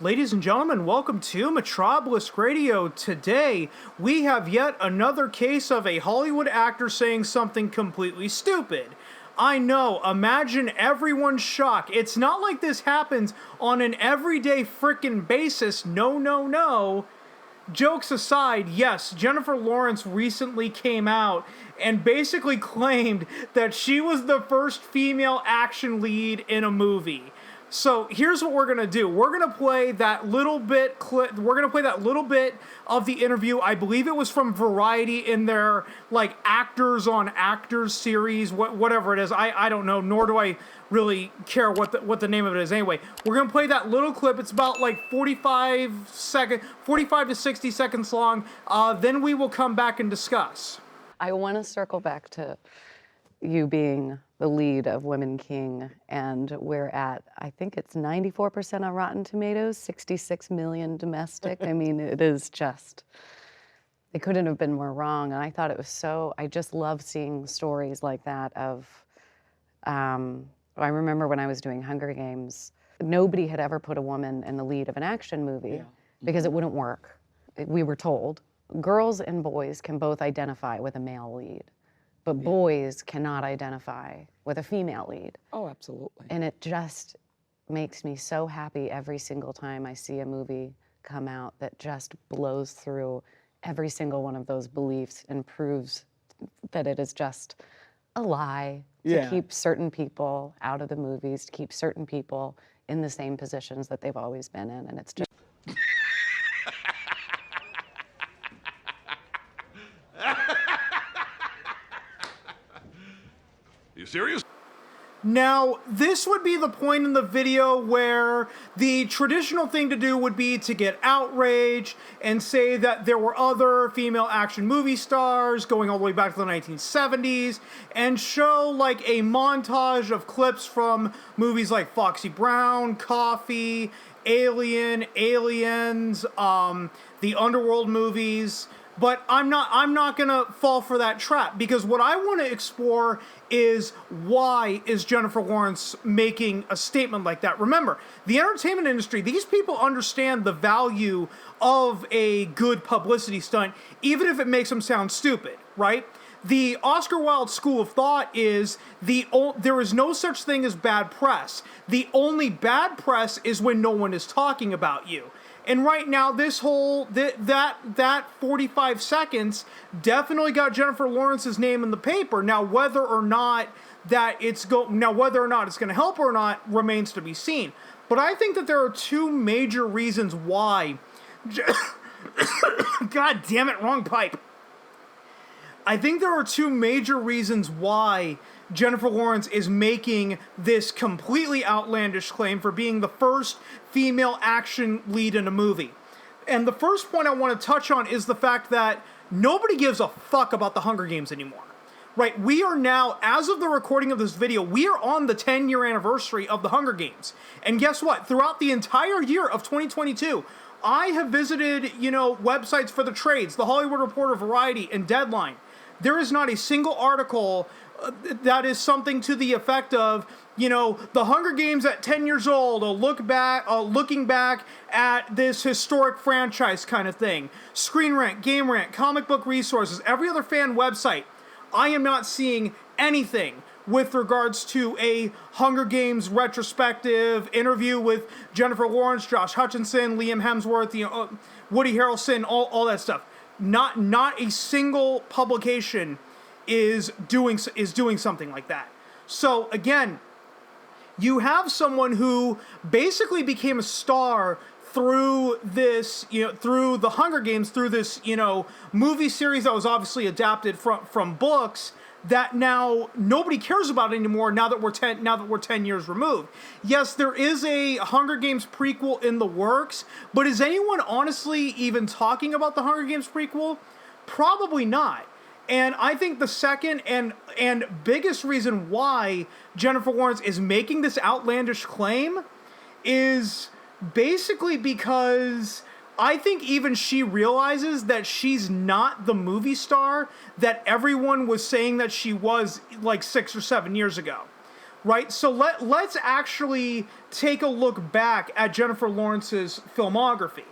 Ladies and gentlemen, welcome to Metropolis Radio. Today, we have yet another case of a Hollywood actor saying something completely stupid. I know, imagine everyone's shock. It's not like this happens on an everyday frickin' basis. No. Jokes aside, yes, Jennifer Lawrence recently came out and basically claimed that she was the first female action lead in a movie. So here's what we're gonna do. We're gonna play that little bit of the interview. I believe it was from Variety in their actors on actors series, whatever it is. I don't know, nor do I really care what the name of it is. Anyway, we're gonna play that little clip. It's about 45 to 60 seconds long. Then we will come back and discuss. I want to circle back to you being the lead of Women King, and we're at, I think it's 94% on Rotten Tomatoes, 66 million domestic. I mean, it is just, they couldn't have been more wrong. And I thought it was so, I just love seeing stories like that of, I remember when I was doing Hunger Games, nobody had ever put a woman in the lead of an action movie because it wouldn't work. We were told, girls and boys can both identify with a male lead. But boys cannot identify with a female lead. Oh, absolutely. And it just makes me so happy every single time I see a movie come out that just blows through every single one of those beliefs and proves that it is just a lie to keep certain people out of the movies, to keep certain people in the same positions that they've always been in. And it's just... You serious? Now, this would be the point in the video where the traditional thing to do would be to get outraged and say that there were other female action movie stars going all the way back to the 1970s and show a montage of clips from movies like Foxy Brown, Coffee, Alien, Aliens, the Underworld movies. But I'm not gonna fall for that trap, because what I want to explore is why is Jennifer Lawrence making a statement like that. Remember, the entertainment industry, these people understand the value of a good publicity stunt, even if it makes them sound stupid, right? The Oscar Wilde school of thought is there is no such thing as bad press. The only bad press is when no one is talking about you. And right now, this whole, that 45 seconds definitely got Jennifer Lawrence's name in the paper. Now, whether or not it's going to help her or not remains to be seen. But I think that there are two major reasons why, God damn it, wrong pipe. I think there are two major reasons why Jennifer Lawrence is making this completely outlandish claim for being the first female action lead in a movie. And the first point I want to touch on is the fact that nobody gives a fuck about the Hunger Games anymore. Right, we are now, as of the recording of this video, we are on the 10-year anniversary of the Hunger Games. And guess what? Throughout the entire year of 2022, I have visited, websites for the trades, The Hollywood Reporter, Variety, and Deadline. There is not a single article that is something to the effect of, the Hunger Games at 10 years old, looking back at this historic franchise kind of thing. Screen Rant, Game Rant, Comic Book Resources, every other fan website. I am not seeing anything with regards to a Hunger Games retrospective interview with Jennifer Lawrence, Josh Hutcherson, Liam Hemsworth, Woody Harrelson, all that stuff. Not a single publication is doing something like that. So again, you have someone who basically became a star through this, through the Hunger Games, through this, movie series that was obviously adapted from books that now nobody cares about anymore now that we're 10 years removed. Yes, there is a Hunger Games prequel in the works, but is anyone honestly even talking about the Hunger Games prequel? Probably not. And I think the second and biggest reason why Jennifer Lawrence is making this outlandish claim is basically because I think even she realizes that she's not the movie star that everyone was saying that she was 6 or 7 years ago. right? So let's actually take a look back at Jennifer Lawrence's filmography.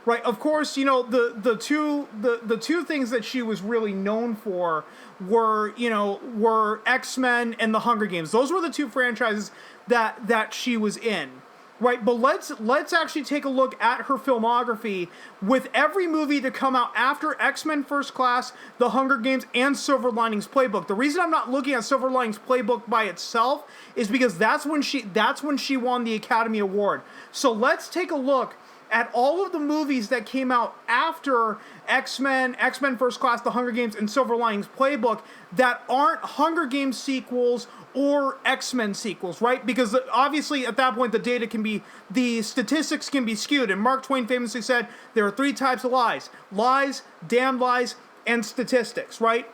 Right, of course, you know, the two things that she was really known for were X-Men and the Hunger Games. Those were the two franchises that she was in. Right, but let's actually take a look at her filmography with every movie to come out after X-Men First Class, The Hunger Games, and Silver Linings Playbook. The reason I'm not looking at Silver Linings Playbook by itself is because that's when she won the Academy Award. So let's take a look at all of the movies that came out after X-Men First Class, The Hunger Games, and Silver Linings Playbook that aren't Hunger Games sequels or X-Men sequels, right? Because obviously at that point the statistics can be skewed. And Mark Twain famously said there are three types of lies: lies, damned lies, and statistics, right?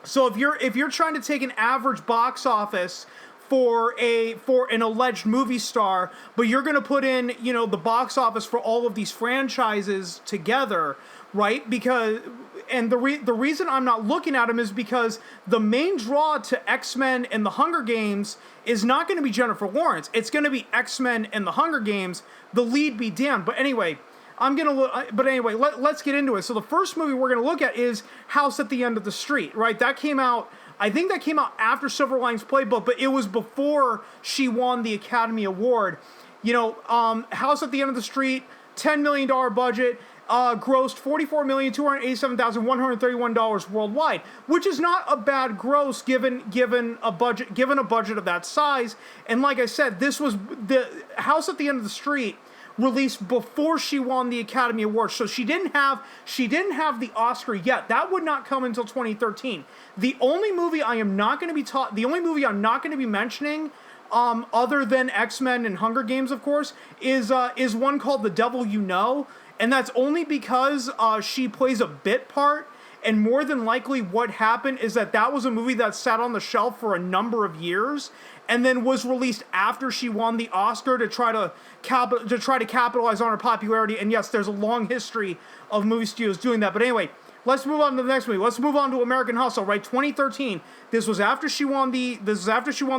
So if you're trying to take an average box office for an alleged movie star, but you're going to put in, you know, the box office for all of these franchises together, right? Because the reason I'm not looking at them is because the main draw to X-Men and the Hunger Games is not going to be Jennifer Lawrence. It's going to be X-Men and the Hunger Games. The lead be damned. But anyway, let's get into it. So the first movie we're going to look at is House at the End of the Street, right? I think that came out after Silver Linings Playbook, but it was before she won the Academy Award. You know, House at the End of the Street, $10 million budget, grossed $44,287,131 worldwide, which is not a bad gross given a budget of that size. And like I said, this was the House at the End of the Street released before she won the Academy Award, so she didn't have the Oscar yet. That would not come until 2013. The only movie I'm not going to be mentioning, other than X-Men and Hunger Games, of course, is one called The Devil You Know, and that's only because she plays a bit part. And more than likely, what happened is that was a movie that sat on the shelf for a number of years, and then was released after she won the Oscar to try to capitalize on her popularity. And yes, there's a long history of movie studios doing that. But anyway, let's move on to the next movie. Let's move on to American Hustle. Right, 2013. This was after she won the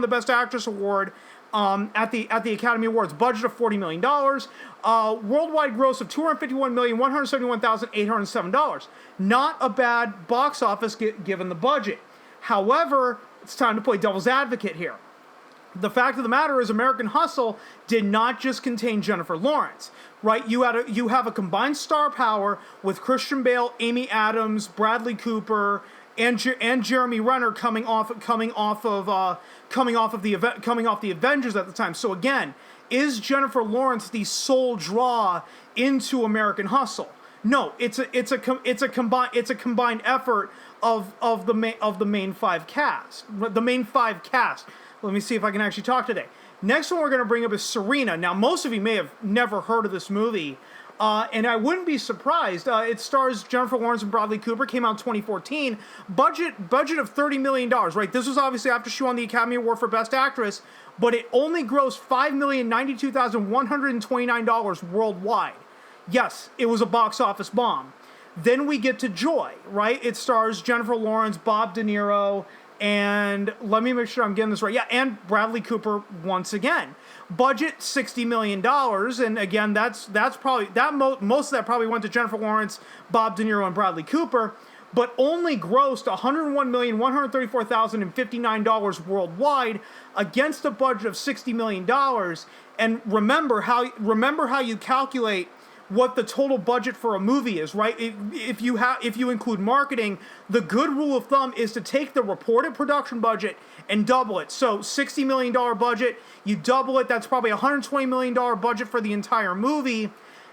Best Actress award at the Academy Awards. Budget of $40 million. Worldwide gross of $251,171,807. Not a bad box office given the budget. However, it's time to play devil's advocate here. The fact of the matter is, American Hustle did not just contain Jennifer Lawrence, right? You have a combined star power with Christian Bale, Amy Adams, Bradley Cooper, and Jeremy Renner coming off of the Avengers at the time. So again, is Jennifer Lawrence the sole draw into American Hustle? No, it's a combined effort of the main five cast. Let me see if I can actually talk today. Next one we're going to bring up is Serena. Now, most of you may have never heard of this movie, and I wouldn't be surprised. It stars Jennifer Lawrence and Bradley Cooper. Came out in 2014. Budget of $30 million. Right, this was obviously after she won the Academy Award for Best Actress, but it only grossed $5,092,129 worldwide. Yes, it was a box office bomb. Then we get to Joy. Right, it stars Jennifer Lawrence, Bob De Niro, and let me make sure I'm getting this right. Yeah, and Bradley Cooper once again. Budget $60 million, and again, that's probably most of that probably went to Jennifer Lawrence, Bob De Niro, and Bradley Cooper, but only grossed $101,134,059 worldwide against a budget of $60 million. And remember how you calculate what the total budget for a movie is, right? If you include marketing, the good rule of thumb is to take the reported production budget and double it. So $60 million budget, you double it, that's probably $120 million budget for the entire movie.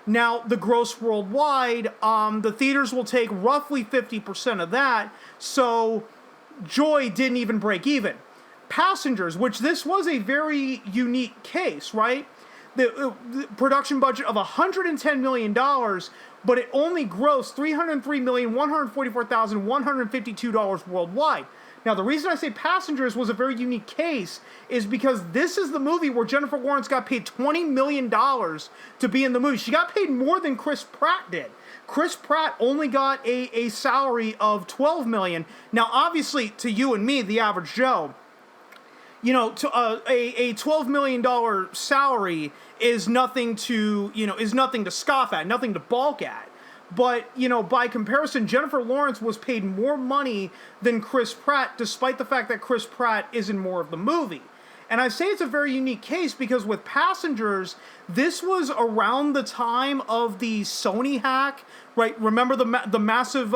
Now, the gross worldwide, the theaters will take roughly 50% of that, so Joy didn't even break even. Passengers, which this was a very unique case, right? The production budget of $110 million, but it only grossed $303,144,152 worldwide. Now, the reason I say Passengers was a very unique case is because this is the movie where Jennifer Lawrence got paid $20 million to be in the movie. She got paid more than Chris Pratt did. Chris Pratt only got a salary of $12 million. Now, obviously, to you and me, the average Joe, a $12 million salary is nothing to scoff at, nothing to balk at. But, by comparison, Jennifer Lawrence was paid more money than Chris Pratt, despite the fact that Chris Pratt is in more of the movie. And I say it's a very unique case because with Passengers, this was around the time of the Sony hack, right? Remember the massive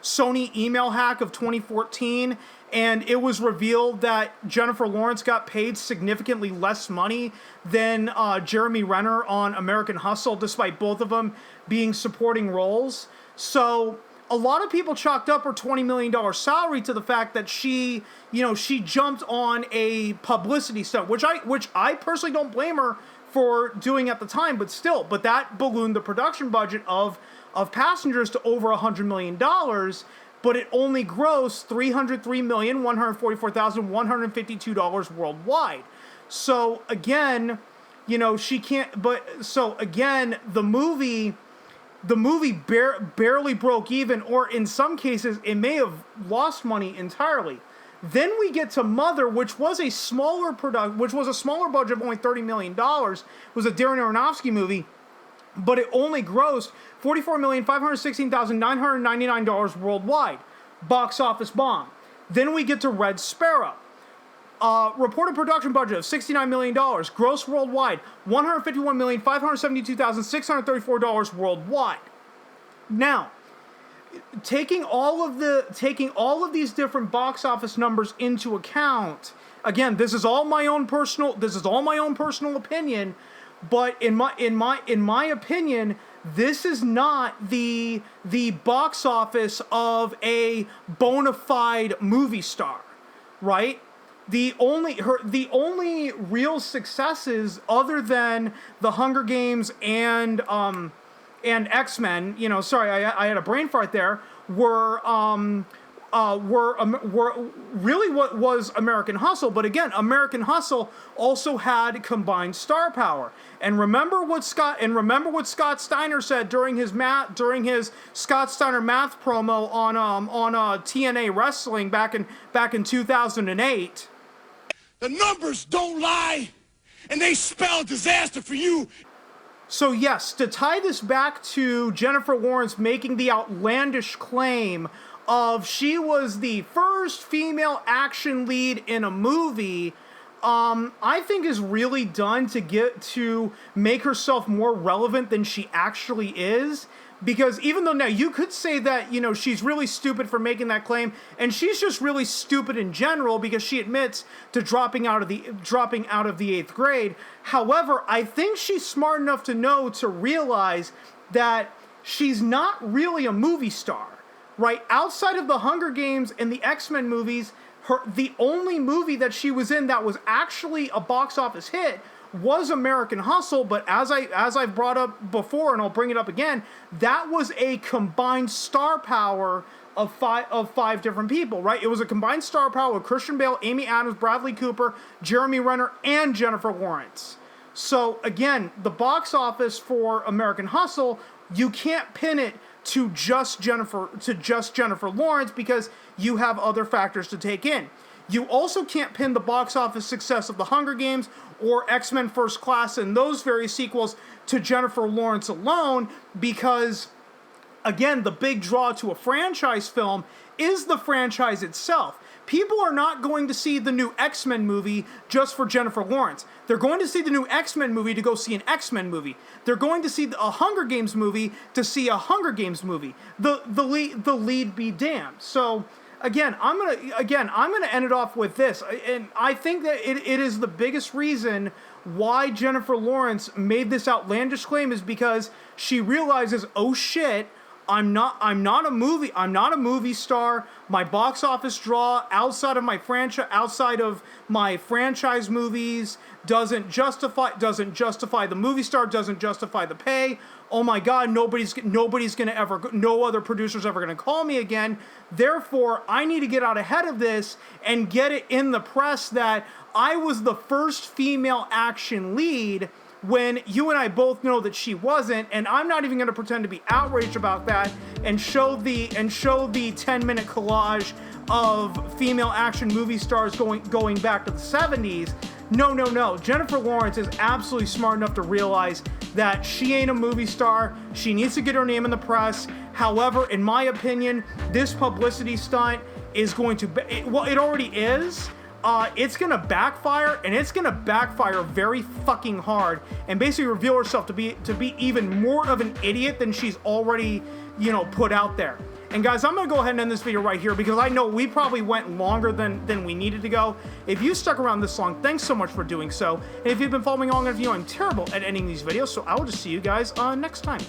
Sony email hack of 2014? And it was revealed that Jennifer Lawrence got paid significantly less money than Jeremy Renner on American Hustle, despite both of them being supporting roles. So a lot of people chalked up her $20 million salary to the fact that she jumped on a publicity stunt, which I personally don't blame her for doing at the time, but that ballooned the production budget of Passengers to over $100 million. But it only grossed $303,144,152 worldwide. So again, she can't. But so again, the movie barely broke even, or in some cases, it may have lost money entirely. Then we get to Mother, which was a smaller budget of only $30 million. It was a Darren Aronofsky movie. But it only grossed $44,516,999 worldwide. Box office bomb. Then we get to Red Sparrow. Reported production budget of $69 million. Gross worldwide, $151,572,634 worldwide. Now, taking all of these different box office numbers into account, again, this is all my own personal opinion. But in my opinion, this is not the box office of a bona fide movie star, right? The only real successes other than The Hunger Games and X-Men, I had a brain fart there, were really what was American Hustle. But again, American Hustle also had combined star power. And remember what Scott Steiner said during his Scott Steiner math promo on TNA Wrestling back in 2008. The numbers don't lie, and they spell disaster for you. So yes, to tie this back to Jennifer Lawrence making the outlandish claim of she was the first female action lead in a movie, I think is really done to make herself more relevant than she actually is. Because even though now you could say that, she's really stupid for making that claim, and she's just really stupid in general because she admits to dropping out of the 8th grade. However, I think she's smart enough to realize that she's not really a movie star. Right, outside of the Hunger Games and the X-Men movies, the only movie that she was in that was actually a box office hit was American Hustle. But as I've brought up before, and I'll bring it up again, that was a combined star power of five different people. Right, it was a combined star power with Christian Bale, Amy Adams, Bradley Cooper, Jeremy Renner, and Jennifer Lawrence. So again, the box office for American Hustle, you can't pin it to just Jennifer Lawrence because you have other factors to take in. You also can't pin the box office success of The Hunger Games or X-Men First Class and those various sequels to Jennifer Lawrence alone because, again, the big draw to a franchise film is the franchise itself. People are not going to see the new X-Men movie just for Jennifer Lawrence. They're going to see the new X-Men movie to go see an X-Men movie. They're going to see a Hunger Games movie to see a Hunger Games movie. The lead be damned. So again, I'm gonna end it off with this, and I think that it is the biggest reason why Jennifer Lawrence made this outlandish claim is because she realizes, oh shit, I'm not a movie star. My box office draw outside of my franchise movies doesn't justify the movie star, doesn't justify the pay. Oh my God, no other producer's ever gonna call me again. Therefore, I need to get out ahead of this and get it in the press that I was the first female action lead, when you and I both know that she wasn't, and I'm not even going to pretend to be outraged about that and show the 10-minute collage of female action movie stars going back to the 70s. No. Jennifer Lawrence is absolutely smart enough to realize that she ain't a movie star. She needs to get her name in the press. However, in my opinion, this publicity stunt is going to well, it already is. It's gonna backfire, and it's gonna backfire very fucking hard, and basically reveal herself to be even more of an idiot than she's already, put out there. And guys, I'm gonna go ahead and end this video right here because I know we probably went longer than we needed to go. If you stuck around this long, thanks so much for doing so. And if you've been following along in the video, I'm terrible at ending these videos, so I will just see you guys next time.